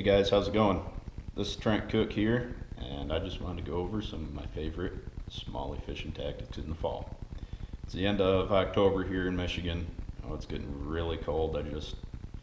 guys, how's it going? This is Trent Cook here, and I just wanted to go over some of my favorite smallie fishing tactics in the fall. It's the end of October here in Michigan. Oh, it's getting really cold. I just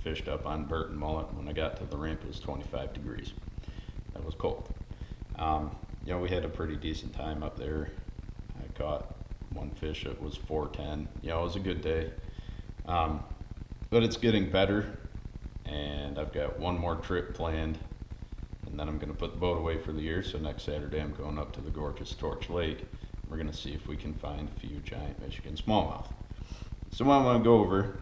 fished up on Burton Mullet. When I got to the ramp, it was 25 degrees. That was cold. We had a pretty decent time up there. I caught one fish that was 410. It was a good day. But it's getting better, and I've got one more trip planned, and then I'm going to put the boat away for the year. So next Saturday I'm going up to the gorgeous Torch Lake. We're going to see if we can find a few giant Michigan smallmouth. So what I want to go over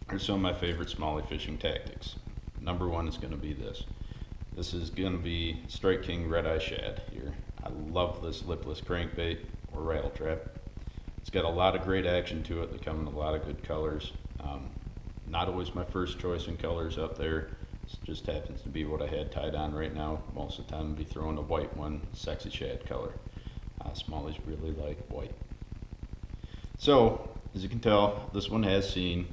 are some of my favorite smallie fishing tactics. Number one is going to be this. This is going to be Strike King Red Eye Shad here. I love this lipless crankbait or rattle trap. It's got a lot of great action to it. They come in a lot of good colors. Not always my first choice in colors up there. It just happens to be what I had tied on right now. Most of the time I'll be throwing a white one, sexy shad color. Smallies really like white. So, as you can tell, this one has seen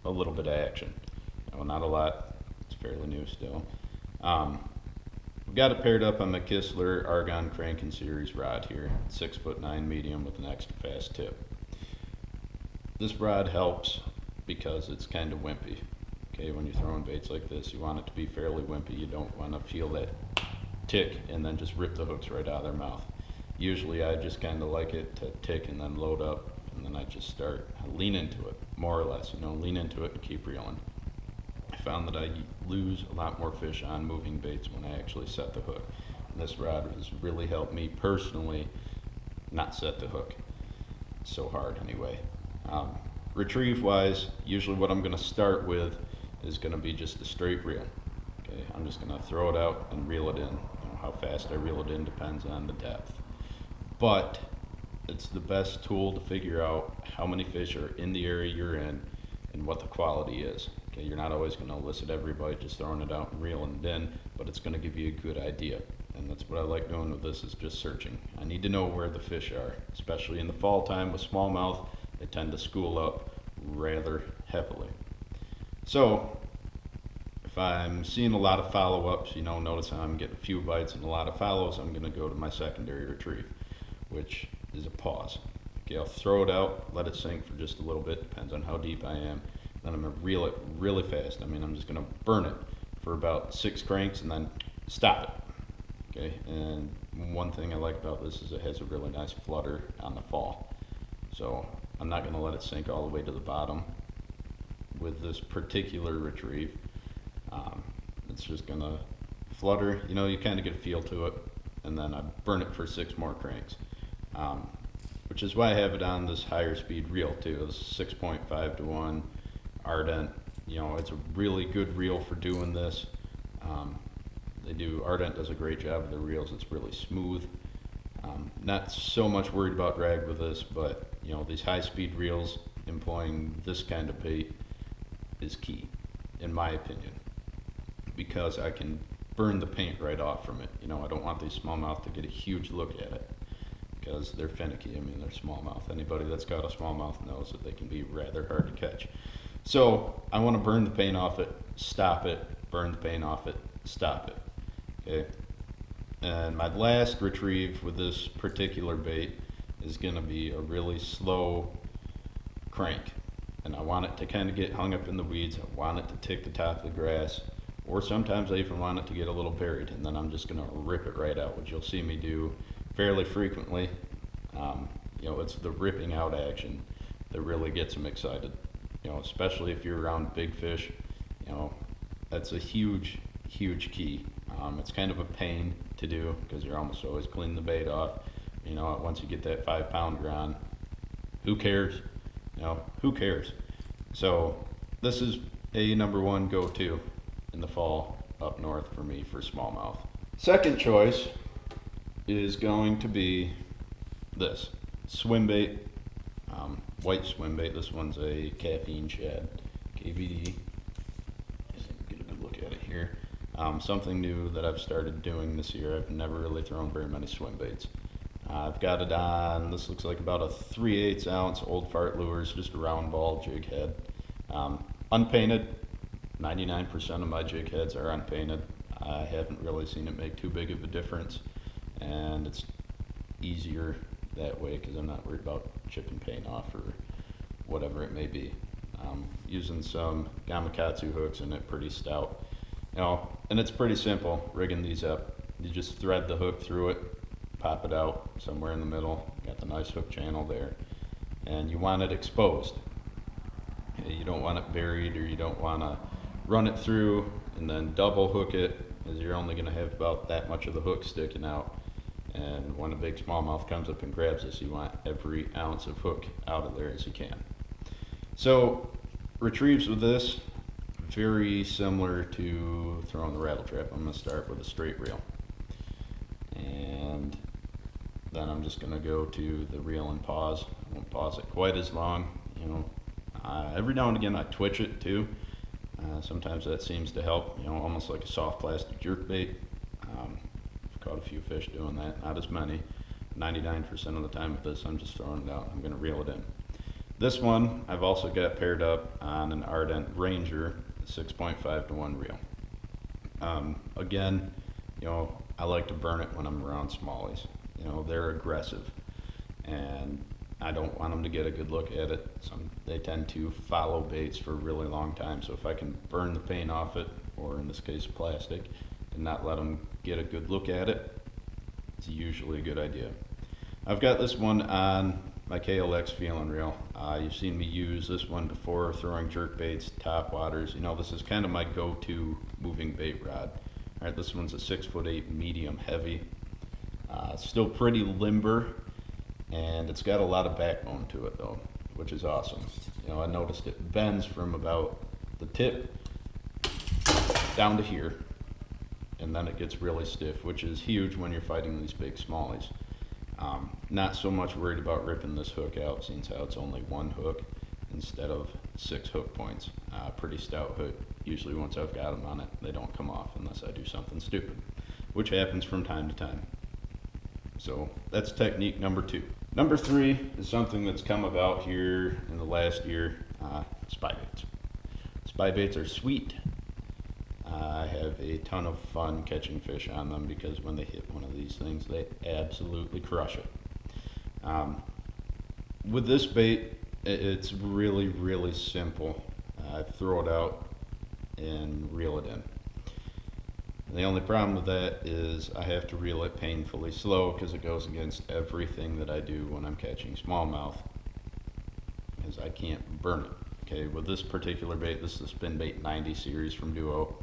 a little bit of action. Not a lot. It's fairly new still. We've got it paired up on my Kistler Argon Cranking Series rod here, 6'9" medium with an extra fast tip. This rod helps because it's kind of wimpy. Okay, when you're throwing baits like this, you want it to be fairly wimpy. You don't want to feel that tick and then just rip the hooks right out of their mouth. Usually I just kind of like it to tick and then load up, and then I just lean into it, more or less, lean into it and keep reeling. I found that I lose a lot more fish on moving baits when I actually set the hook. And this rod has really helped me personally not set the hook so hard anyway. Retrieve wise, usually what I'm going to start with is going to be just a straight reel. Okay, I'm just going to throw it out and reel it in. How fast I reel it in depends on the depth. But it's the best tool to figure out how many fish are in the area you're in and what the quality is. Okay, you're not always going to elicit every bite just throwing it out and reeling it in, but it's going to give you a good idea. And that's what I like doing with this, is just searching. I need to know where the fish are, especially in the fall time with smallmouth. They tend to school up rather heavily. So if I'm seeing a lot of follow-ups, notice how I'm getting a few bites and a lot of follows, I'm going to go to my secondary retrieve, which is a pause. Okay, I'll throw it out, let it sink for just a little bit, depends on how deep I am. Then I'm going to reel it really fast. I'm just going to burn it for about 6 cranks and then stop it. Okay, and one thing I like about this is it has a really nice flutter on the fall. So I'm not going to let it sink all the way to the bottom with this particular retrieve. It's just going to flutter. You kind of get a feel to it, and then I burn it for 6 more cranks. Which is why I have it on this higher speed reel too. It's 6.5 to 1 Ardent. It's a really good reel for doing this. Ardent does a great job with the reels. It's really smooth. Not so much worried about drag with this, but these high speed reels, employing this kind of bait is key, in my opinion, because I can burn the paint right off from it. I don't want these smallmouth to get a huge look at it, because they're finicky. They're smallmouth. Anybody that's got a smallmouth knows that they can be rather hard to catch. So I want to burn the paint off it, stop it, burn the paint off it, stop it. Okay. And my last retrieve with this particular bait is going to be a really slow crank. And I want it to kind of get hung up in the weeds. I want it to tick the top of the grass. Or sometimes I even want it to get a little buried, and then I'm just going to rip it right out, which you'll see me do fairly frequently. It's the ripping out action that really gets them excited. Especially if you're around big fish, that's a huge, huge key. It's kind of a pain to do because you're almost always cleaning the bait off. Once you get that 5-pounder on, who cares? Who cares? So this is a number one go-to in the fall up north for me for smallmouth. Second choice is going to be this Swimbait, white Swimbait. This one's a caffeine shad, KVD. Get a good look at it here. Something new that I've started doing this year. I've never really thrown very many swim baits. I've got it on, this looks like about a 3/8 ounce Old Fart Lures, just a round ball jig head. Unpainted, 99% of my jig heads are unpainted. I haven't really seen it make too big of a difference, and it's easier that way because I'm not worried about chipping paint off or whatever it may be. Using some Gamakatsu hooks and it pretty stout, and it's pretty simple rigging these up. You just thread the hook through it, pop it out somewhere in the middle, got the nice hook channel there, and you want it exposed. You don't want it buried, or you don't want to run it through and then double hook it, as you're only going to have about that much of the hook sticking out. And when a big smallmouth comes up and grabs this, you want every ounce of hook out of there as you can. So retrieves with this, very similar to throwing the rattle trap. I'm going to start with a straight reel, and then I'm just going to go to the reel and pause. I won't pause it quite as long. Every now and again I twitch it too. Sometimes that seems to help, almost like a soft plastic jerkbait. I've caught a few fish doing that, not as many. 99% of the time with this, I'm just throwing it out. I'm going to reel it in. This one I've also got paired up on an Ardent Ranger 6.5 to 1 reel. Again, I like to burn it when I'm around smallies. They're aggressive, and I don't want them to get a good look at it. They tend to follow baits for a really long time, so if I can burn the paint off it, or in this case plastic, and not let them get a good look at it, it's usually a good idea. I've got this one on my KLX feeling reel. You've seen me use this one before throwing jerkbaits, top waters. This is kind of my go-to moving bait rod. All right, this one's a 6'8" medium heavy. Still pretty limber, and it's got a lot of backbone to it though, which is awesome. I noticed it bends from about the tip down to here, and then it gets really stiff, which is huge when you're fighting these big smallies. Not so much worried about ripping this hook out, since how it's only one hook instead of 6 hook points. Pretty stout hook. Usually once I've got them on it, they don't come off unless I do something stupid, which happens from time to time. So that's technique number 2. Number 3 is something that's come about here in the last year, spybaits. Spybaits are sweet. I have a ton of fun catching fish on them because when they hit one of these things, they absolutely crush it. With this bait, it's really, really simple. I throw it out and reel it in. The only problem with that is I have to reel it painfully slow because it goes against everything that I do when I'm catching smallmouth, because I can't burn it. Okay, with this particular bait, this is the Spinbait 90 series from Duo.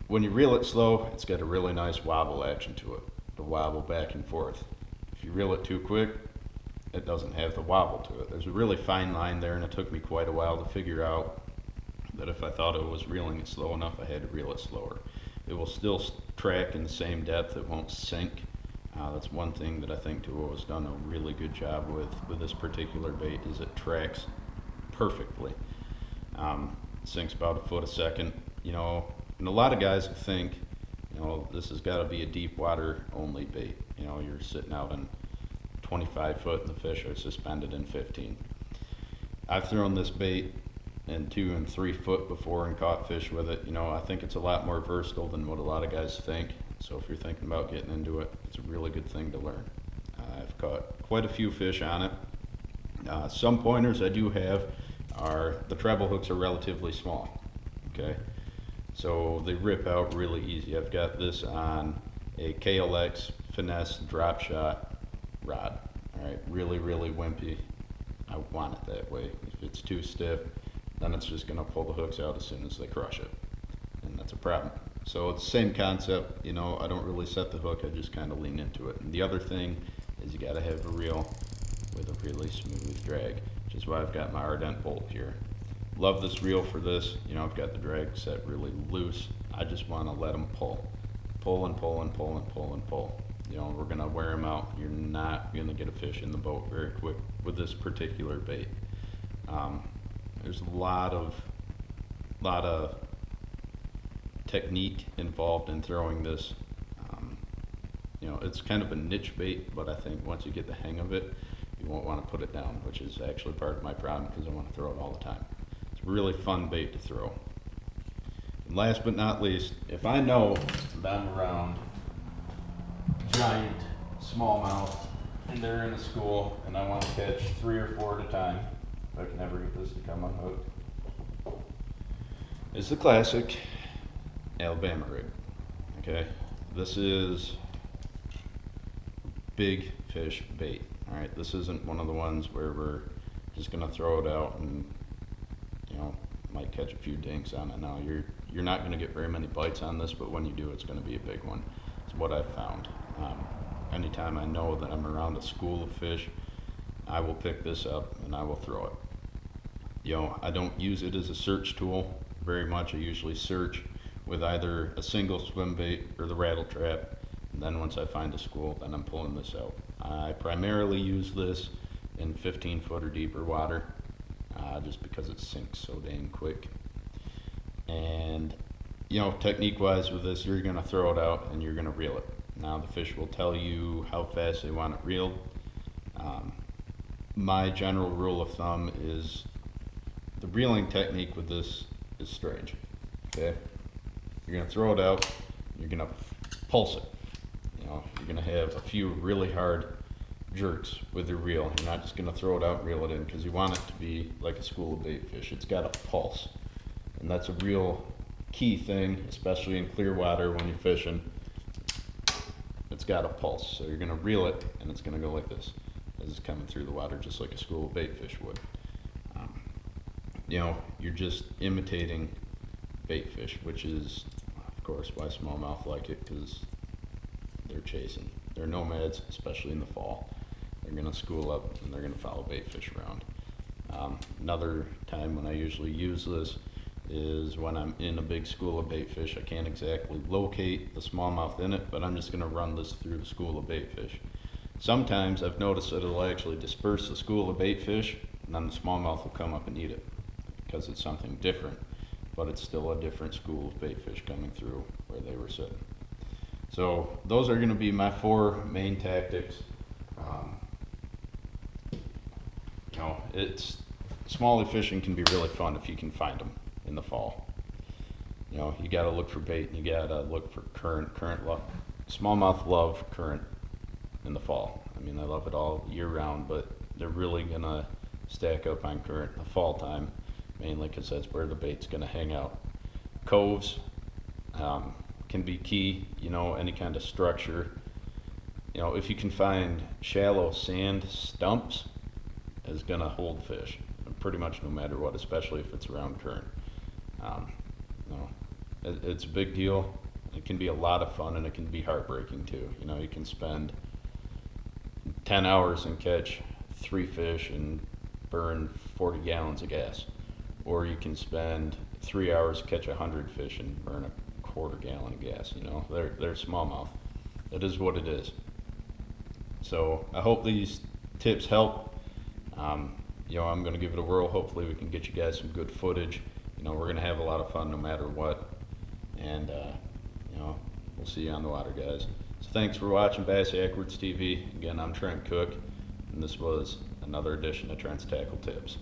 When you reel it slow, it's got a really nice wobble action to it, the wobble back and forth. If you reel it too quick, it doesn't have the wobble to it. There's a really fine line there, and it took me quite a while to figure out that if I thought I was reeling it slow enough, I had to reel it slower. It will still track in the same depth, it won't sink. That's one thing that I think Duo has done a really good job with this particular bait, is it tracks perfectly. Sinks about a foot a second, and a lot of guys think, this has got to be a deep water only bait. You're sitting out in 25 foot and the fish are suspended in 15. I've thrown this bait in 2 and 3 foot before and caught fish with it. I think it's a lot more versatile than what a lot of guys think. So if you're thinking about getting into it, it's a really good thing to learn. I've caught quite a few fish on it. Some pointers I do have are, the treble hooks are relatively small. Okay, so they rip out really easy. I've got this on a KLX finesse drop shot rod. All right, really, really wimpy. I want it that way. If it's too stiff, then it's just going to pull the hooks out as soon as they crush it, and that's a problem. So it's the same concept. I don't really set the hook, I just kind of lean into it. And the other thing is you got to have a reel with a really smooth drag, which is why I've got my Ardent bolt here. Love this reel for this. I've got the drag set really loose. I just want to let them pull and pull and pull and pull and pull. We're going to wear them out. You're not going to get a fish in the boat very quick with this particular bait. There's a lot of technique involved in throwing this. It's kind of a niche bait, but I think once you get the hang of it, you won't want to put it down, which is actually part of my problem because I want to throw it all the time. It's a really fun bait to throw. last but not least, if I know that I'm around giant smallmouth and they're in a school and I want to catch 3 or 4 at a time, if I can ever get this to come unhooked, is the classic Alabama rig. Okay, this is big fish bait. All right, this isn't one of the ones where we're just gonna throw it out and, you know, might catch a few dinks on it. Now you're not gonna get very many bites on this, but when you do, it's gonna be a big one. It's what I've found. Anytime I know that I'm around a school of fish, I will pick this up and I will throw it. You know, I don't use it as a search tool very much. I usually search with either a single swim bait or the rattle trap, and then once I find a school, then I'm pulling this out. I primarily use this in 15-foot or deeper water, just because it sinks so dang quick. And you know, technique wise with this, you're gonna throw it out and you're gonna reel it. Now the fish will tell you how fast they want it reeled. My general rule of thumb is the reeling technique with this is strange. Okay, you're gonna throw it out, you're gonna pulse it. You know, you're gonna have a few really hard jerks with your reel. You're not just gonna throw it out and reel it in, because you want it to be like a school of bait fish. It's got a pulse, and that's a real key thing, especially in clear water when you're fishing. It's got a pulse, so you're gonna reel it, and it's gonna go like this as it's coming through the water, just like a school of bait fish would. You know, you're just imitating bait fish, which is, of course, why smallmouth like it, because they're chasing. They're nomads, especially in the fall. They're gonna school up and they're gonna follow bait fish around. Another time when I usually use this is when I'm in a big school of bait fish. I can't exactly locate the smallmouth in it, but I'm just gonna run this through the school of bait fish. Sometimes I've noticed that it'll actually disperse the school of bait fish, and then the smallmouth will come up and eat it, because it's something different, but it's still a different school of bait fish coming through where they were sitting. So those are going to be my 4 main tactics. You know, smallie fishing can be really fun if you can find them in the fall. You know, you got to look for bait and you got to look for current. Smallmouth love current in the fall. I mean, they love it all year round, but they're really gonna stack up on current in the fall time, mainly because that's where the bait's gonna hang out. Coves can be key. You know, any kind of structure. You know, if you can find shallow sand stumps, is gonna hold fish pretty much no matter what, especially if it's around current. You know, it's a big deal. It can be a lot of fun, and it can be heartbreaking too. You know, you can spend 10 hours and catch 3 fish and burn 40 gallons of gas, or you can spend 3 hours, catch 100 fish and burn a quarter gallon of gas. You know, they're smallmouth. It is what it is. So I hope these tips help. You know, I'm going to give it a whirl. Hopefully we can get you guys some good footage. You know, we're going to have a lot of fun no matter what. And, you know, we'll see you on the water, guys. So thanks for watching Bass Backwards TV. Again, I'm Trent Cook, and this was another edition of Trent's Tackle Tips.